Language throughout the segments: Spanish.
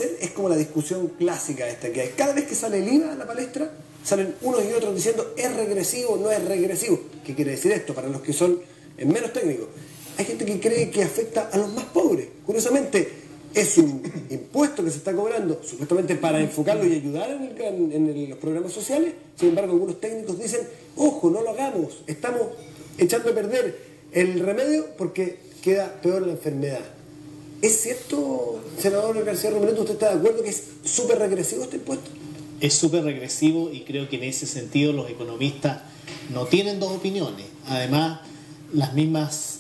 Es como la discusión clásica esta que hay. Cada vez que sale el IVA a la palestra, salen unos y otros diciendo es regresivo, no es regresivo. ¿Qué quiere decir esto? Para los que son menos técnicos. Hay gente que cree que afecta a los más pobres. Curiosamente, es un impuesto que se está cobrando, supuestamente para enfocarlo y ayudar en los programas sociales. Sin embargo, algunos técnicos dicen, ojo, no lo hagamos, estamos echando a perder el remedio porque queda peor la enfermedad. ¿Es cierto, senador García Robledo, usted está de acuerdo que es súper regresivo este impuesto? Es súper regresivo y creo que en ese sentido los economistas no tienen dos opiniones. Además, las mismas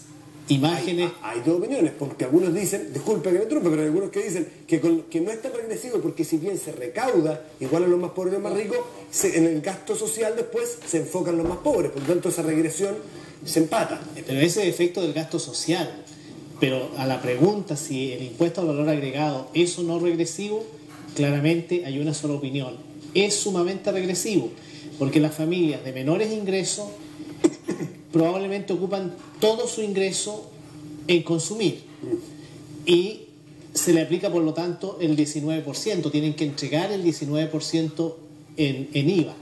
imágenes... Hay dos opiniones, porque algunos dicen, disculpe que me trompe, pero hay algunos que dicen que no es tan regresivo porque si bien se recauda igual a los más pobres y los más ricos, en el gasto social después se enfocan los más pobres, por lo tanto esa regresión se empata. Pero ese es efecto del gasto social. Pero a la pregunta si el impuesto al valor agregado es o no regresivo, claramente hay una sola opinión. Es sumamente regresivo, porque las familias de menores ingresos probablemente ocupan todo su ingreso en consumir. Y se le aplica, por lo tanto, el 19%. Tienen que entregar el 19% en IVA.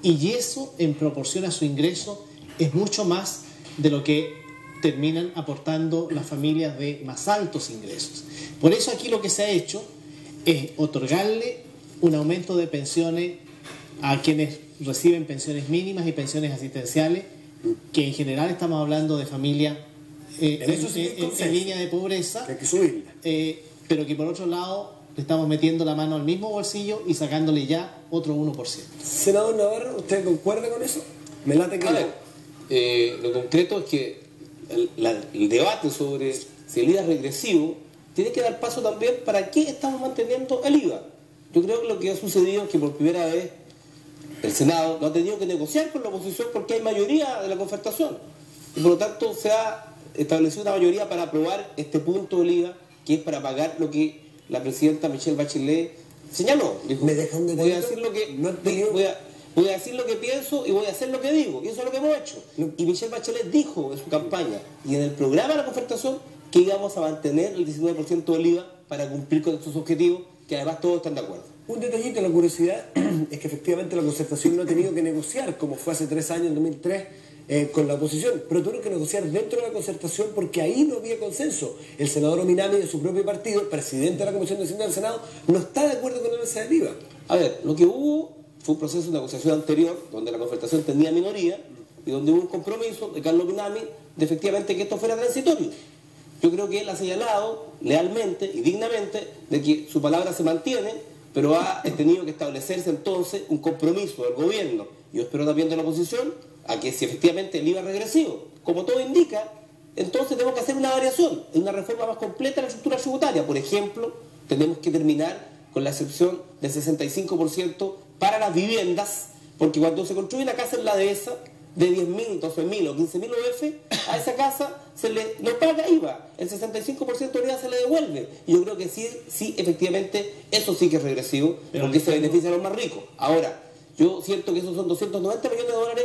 Y eso, en proporción a su ingreso, es mucho más de lo que terminan aportando las familias de más altos ingresos. Por eso aquí lo que se ha hecho es otorgarle un aumento de pensiones a quienes reciben pensiones mínimas y pensiones asistenciales, que en general estamos hablando de familias en línea de pobreza, que hay que subirla. Pero que por otro lado le estamos metiendo la mano al mismo bolsillo y sacándole ya otro 1%. Senador Navarro, ¿usted concuerda con eso? Me late que lo concreto es que el debate sobre si el IVA es regresivo tiene que dar paso también para qué estamos manteniendo el IVA. Yo creo que lo que ha sucedido es que por primera vez el Senado no ha tenido que negociar con la oposición porque hay mayoría de la concertación y por lo tanto se ha establecido una mayoría para aprobar este punto del IVA, que es para pagar lo que la presidenta Michelle Bachelet señaló. Dijo, ¿me deja un voy a decir lo que voy a decir lo que pienso y voy a hacer lo que digo, y eso es lo que hemos hecho. Y Michelle Bachelet dijo en su campaña y en el programa de la concertación que íbamos a mantener el 19% del IVA para cumplir con estos objetivos, que además todos están de acuerdo. Un detallito, la curiosidad es que efectivamente la concertación no ha tenido que negociar, como fue hace 3 años, en 2003, con la oposición, pero tuvieron que negociar dentro de la concertación porque ahí no había consenso. El senador Ominami de su propio partido, presidente de la Comisión de Hacienda del Senado, no está de acuerdo con el alza del IVA. A ver, lo que hubo fue un proceso de negociación anterior, donde la concertación tenía minoría, y donde hubo un compromiso de Carlos Ominami de efectivamente que esto fuera transitorio. Yo creo que él ha señalado lealmente y dignamente de que su palabra se mantiene, pero ha tenido que establecerse entonces un compromiso del gobierno, y yo espero también de la oposición, a que si efectivamente el IVA es regresivo, como todo indica, entonces tenemos que hacer una variación, una reforma más completa de la estructura tributaria. Por ejemplo, tenemos que terminar con la excepción del 65% para las viviendas, porque cuando se construye una casa en la dehesa de 10.000, 12.000 o 15.000 UF, a esa casa se le no paga IVA, el 65% de IVA se le devuelve. Y yo creo que sí, efectivamente, eso sí que es regresivo, porque se beneficia a los más ricos. Ahora, yo siento que esos son 290 millones de dólares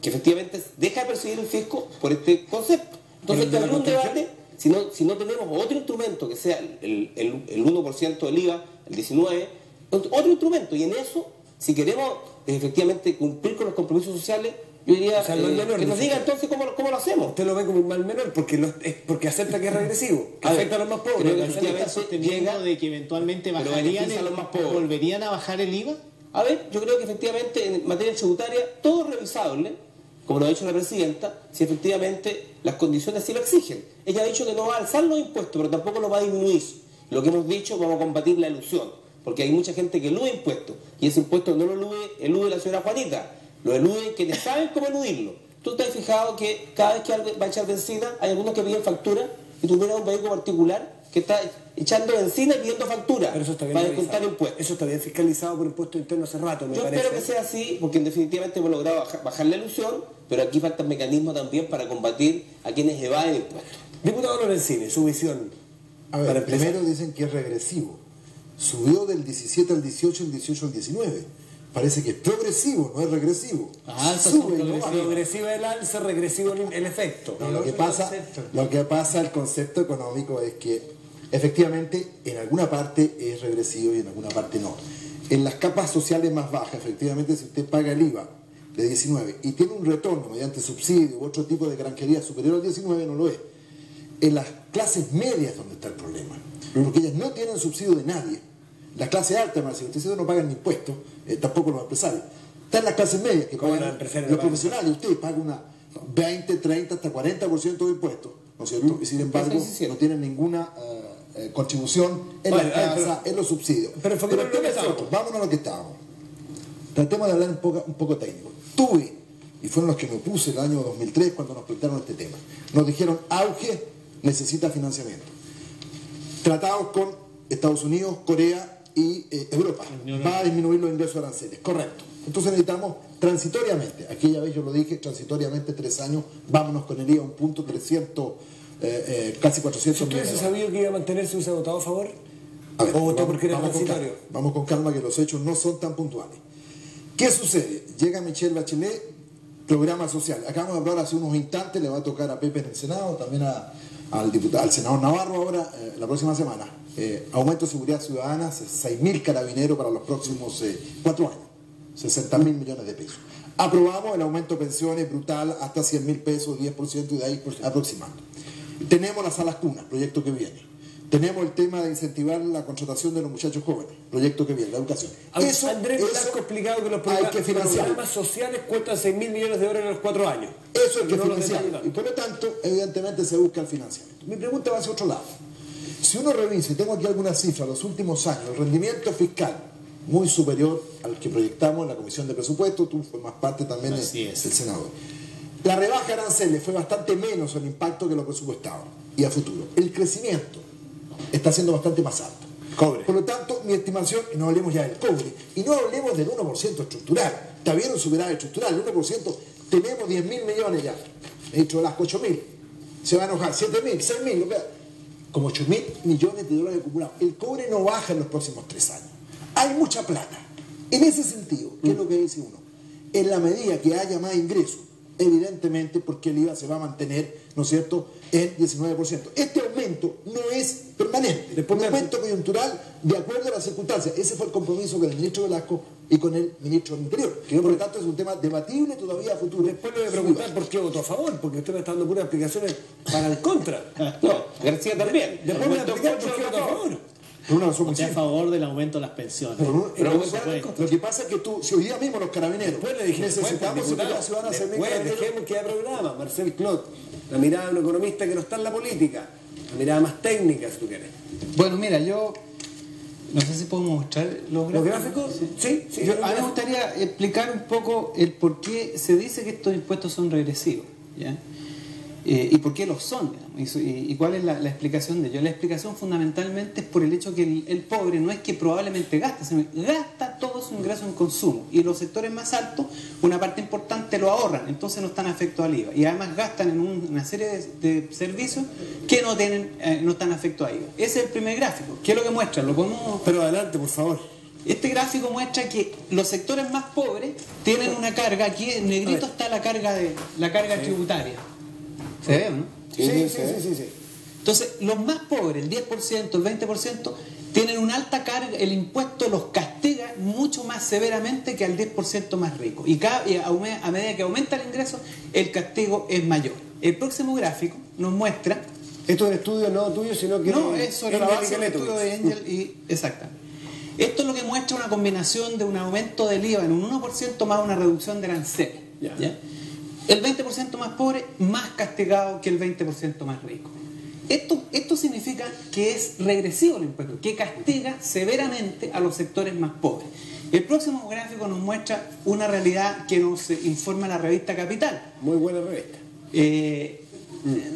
que efectivamente deja de percibir el fisco por este concepto. Entonces, hay que abrir un debate, si no tenemos otro instrumento que sea el 1% del IVA, el 19%, otro instrumento, y en eso, si queremos efectivamente cumplir con los compromisos sociales, yo diría, que nos diga entonces cómo lo hacemos. Usted lo ve como un mal menor porque acepta que es regresivo, que afecta a los más pobres. Pero efectivamente está sosteniendo de que eventualmente volverían a bajar el IVA. A ver, yo creo que efectivamente en materia tributaria todo es revisable, como lo ha dicho la presidenta, si efectivamente las condiciones sí lo exigen. Ella ha dicho que no va a alzar los impuestos, pero tampoco los va a disminuir. Lo que hemos dicho, vamos a combatir la elusión, porque hay mucha gente que elude impuestos, y ese impuesto no lo elude la señora Juanita, lo eluden quienes saben cómo eludirlo. Tú te has fijado que cada vez que alguien va a echar benzina, hay algunos que piden factura, y tú miras a un vehículo particular que está echando benzina y pidiendo factura para descontar impuestos. Eso está bien fiscalizado por impuesto interno hace rato, me parece. Yo espero que sea así, porque definitivamente hemos logrado bajar la ilusión, pero aquí falta un mecanismo también para combatir a quienes evaden impuestos. Diputado Lorenzini, su visión. A ver, primero dicen que es regresivo. Subió del 17 al 18, el 18 al 19. Parece que es progresivo, no es regresivo. Progresivo el alza, regresivo el efecto. No, lo que pasa, el concepto económico es que efectivamente en alguna parte es regresivo y en alguna parte no. En las capas sociales más bajas, efectivamente, si usted paga el IVA de 19 y tiene un retorno mediante subsidio u otro tipo de granjería superior al 19, no lo es. En las clases medias donde está el problema, porque ellas no tienen subsidio de nadie. Las clases altas, más si usted no pagan ni impuestos, tampoco los empresarios. Está en las clases medias, que pagan los profesionales. Usted paga una 20, 30, hasta 40% de impuestos, ¿no es cierto? Y sin embargo, no tienen ninguna contribución en la casa, en los subsidios. Pero el tema es otro. Vámonos a lo que estábamos. Tratemos de hablar un poco técnico. Tuve, y fueron los que me opuse el año 2003 cuando nos plantearon este tema. Nos dijeron, auge necesita financiamiento. Tratados con Estados Unidos, Corea y Europa. Va a disminuir los ingresos aranceles. Correcto. Entonces necesitamos transitoriamente, aquella vez yo lo dije, transitoriamente 3 años, vámonos con el IVA a un punto 300, casi 400 ¿Si usted hubiese sabido que iba a mantenerse, hubiese votado a favor? A ver, ¿O votó porque era transitorio? Vamos con calma, que los hechos no son tan puntuales. ¿Qué sucede? Llega Michelle Bachelet, programa social. Acabamos de hablar hace unos instantes, le va a tocar a Pepe en el Senado, también al senador Navarro ahora, la próxima semana. Aumento de seguridad ciudadana, 6.000 carabineros para los próximos 4 años. 60.000 millones de pesos. Aprobamos el aumento de pensiones brutal hasta 100.000 pesos, 10% y de ahí aproximando. Tenemos las salas cunas, proyecto que viene. Tenemos el tema de incentivar la contratación de los muchachos jóvenes, proyecto que viene, la educación. Eso, Andrés Blasco ha explicado que los programas sociales cuestan 6.000 millones de euros en los 4 años. Eso es que financiar. Y por lo tanto, evidentemente se busca el financiamiento. Mi pregunta va hacia otro lado. Si uno revisa, y tengo aquí algunas cifras, los últimos años, el rendimiento fiscal muy superior al que proyectamos en la Comisión de Presupuesto, tú formas parte también del Senado. La rebaja de aranceles fue bastante menos el impacto que lo presupuestado y a futuro. El crecimiento está siendo bastante más alto. Cobre. Por lo tanto, mi estimación, y no hablemos ya del cobre, y no hablemos del 1% estructural, está bien un superávit estructural, el 1%, tenemos 10.000 millones ya, he dicho las 8.000, se va a enojar, 7.000, 6.000, como 8.000 millones de dólares acumulados. El cobre no baja en los próximos 3 años. Hay mucha plata. En ese sentido, ¿qué es lo que dice uno? En la medida que haya más ingresos, evidentemente porque el IVA se va a mantener, ¿no es cierto?, en 19%. Este aumento no es permanente, es un aumento coyuntural de acuerdo a las circunstancias. Ese fue el compromiso con el ministro Velasco y con el ministro del Interior. Que por lo tanto es un tema debatible todavía a futuro. Después le voy a preguntar por qué votó a favor, porque usted me está dando puras explicaciones para el contra. No, García también. Después me voy a explicar por qué votó a favor. Estoy a favor del aumento de las pensiones. Pero lo que pasa es que tú, si hoy día mismo los carabineros necesitamos seguridad ciudadana, dejemos que haya programa, Marcel Clot, la mirada de un economista que no está en la política, la mirada más técnica, si tú quieres. Bueno, mira, yo no sé si puedo mostrar los gráficos. Sí. A mí me gustaría explicar un poco el por qué se dice que estos impuestos son regresivos, ¿ya? Y por qué lo son, digamos, y cuál es la explicación de ello. La explicación fundamentalmente es por el hecho que el pobre no es que probablemente gasta, sino que gasta todo su ingreso en consumo, y los sectores más altos, una parte importante lo ahorran, entonces no están afectos al IVA, y además gastan en una serie de servicios que no están afectos a IVA. Ese es el primer gráfico. ¿Qué es lo que muestra? ¿Lo podemos...? Pero adelante, por favor. Este gráfico muestra que los sectores más pobres tienen una carga, aquí en negrito está la carga tributaria. ¿Se ve, no? Sí. Entonces, los más pobres, el 10%, el 20%, tienen una alta carga, el impuesto los castiga mucho más severamente que al 10% más rico. Y a medida que aumenta el ingreso, el castigo es mayor. El próximo gráfico nos muestra... Esto es un estudio no tuyo, sino que... No, eso es la base del estudio de Engel y... Exactamente. Esto es lo que muestra una combinación de un aumento del IVA en un 1% más una reducción de aranceles. ¿Ya? El 20% más pobre, más castigado que el 20% más rico. Esto significa que es regresivo el impuesto, que castiga severamente a los sectores más pobres. El próximo gráfico nos muestra una realidad que nos informa la revista Capital. Muy buena revista.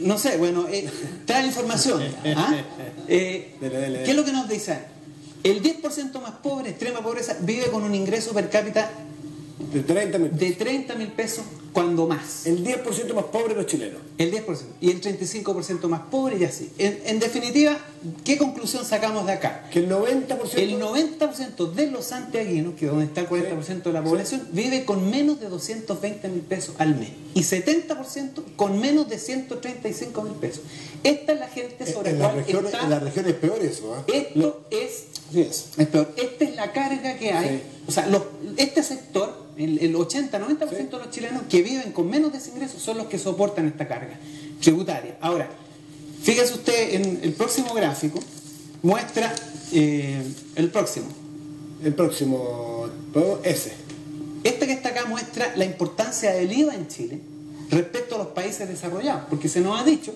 No sé, bueno, trae información. ¿Qué es lo que nos dice? El 10% más pobre, extrema pobreza, vive con un ingreso per cápita de 30.000 pesos cuando más. El 10% más pobre de los chilenos. El 10%. Y el 35% más pobre y así. En definitiva, ¿qué conclusión sacamos de acá? Que el 90%... El 90% de los santiaguinos, que es donde está el 40% de la población, vive con menos de 220.000 pesos al mes. Y 70% con menos de 135.000 pesos. Esta es la gente sobre la cual está... En la región es peor eso, ¿eh? Esto es peor. Esta es la carga que hay. Sí. O sea, este sector, el 80-90% de los chilenos que viven con menos de ese ingreso son los que soportan esta carga tributaria. Ahora, fíjese usted en el próximo gráfico, muestra el próximo. Ese. Este que está acá muestra la importancia del IVA en Chile respecto a los países desarrollados, porque se nos ha dicho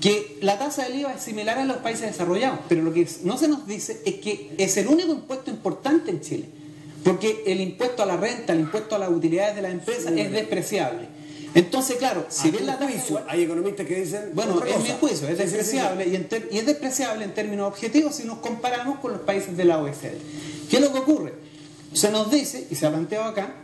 que la tasa del IVA es similar a los países desarrollados, pero lo que no se nos dice es que es el único impuesto importante en Chile, porque el impuesto a la renta, el impuesto a las utilidades de las empresas es despreciable. Entonces, claro, si bien la tasa igual, hay economistas que dicen... bueno, otra en cosa. mi juicio es despreciable y es despreciable en términos objetivos si nos comparamos con los países de la OECD. ¿Qué es lo que ocurre? Se nos dice, y se ha planteado acá,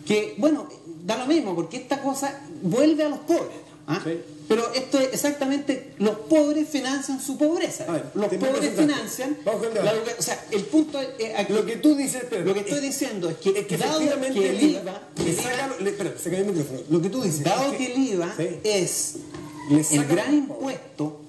que, bueno, da lo mismo, porque esta cosa vuelve a los pobres. ¿Ah? Sí. Pero esto es exactamente, los pobres financian su pobreza. A ver, Los pobres financian o sea, el punto es aquí, Lo que tú dices, pero lo que estoy diciendo es que dado efectivamente que el IVA, espera, se cayó el micrófono. Lo que tú dices dado es que el IVA sí, es le el sacan gran los pobres. impuesto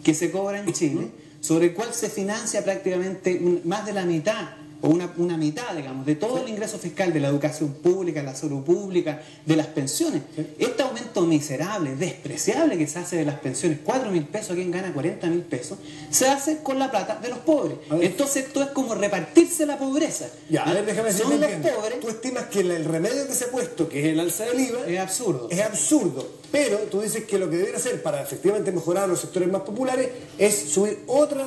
que se cobra en Chile, sobre el cual se financia prácticamente más de la mitad, o una mitad, digamos, de todo el ingreso fiscal de la educación pública, la salud pública, de las pensiones. Este aumento miserable, despreciable que se hace de las pensiones, 4.000 pesos a quien gana 40.000 pesos, se hace con la plata de los pobres. Entonces esto es como repartirse la pobreza. Ya, a ver, déjame decirte, son los entiendo. pobres. Tú estimas que el remedio que se ha puesto, que es el alza del IVA, Es absurdo. es absurdo. Pero tú dices que lo que debería hacer para efectivamente mejorar los sectores más populares es subir otra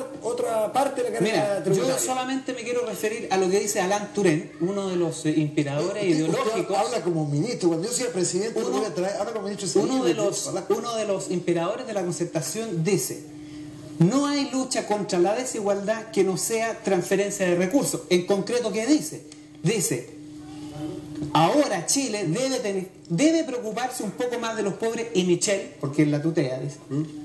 parte de la carga Mira, tributaria. yo solamente me quiero referir a lo que dice Alain Touraine, uno de los inspiradores Usted ideológicos. habla como ministro. Cuando yo sea presidente, lo voy a traer. Habla como ministro. Uno de los inspiradores de la concertación dice: no hay lucha contra la desigualdad que no sea transferencia de recursos. En concreto, ¿qué dice? Dice: ahora Chile debe preocuparse un poco más de los pobres, y Michel, porque es la tutea, dice,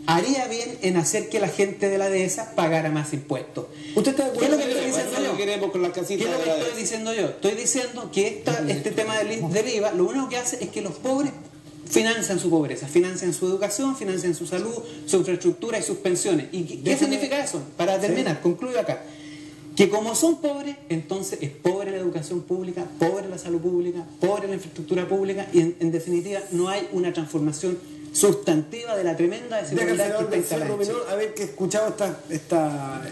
haría bien en hacer que la gente de la dehesa pagara más impuestos. ¿Usted está de ¿Qué es acuerdo? lo que estoy diciendo yo? queremos con las ¿Qué es casitas lo de que la estoy dehesa? diciendo yo? Estoy diciendo que este tema del IVA lo único que hace es que los pobres financian su pobreza, financian su educación, financian su salud, su infraestructura y sus pensiones. ¿Y qué significa eso? Para terminar, concluyo acá. Que como son pobres, entonces es pobre la educación pública, pobre la salud pública, pobre la infraestructura pública, y en definitiva no hay una transformación sustantiva de la tremenda desigualdad que está instalada en Chile. A ver, que he escuchado esta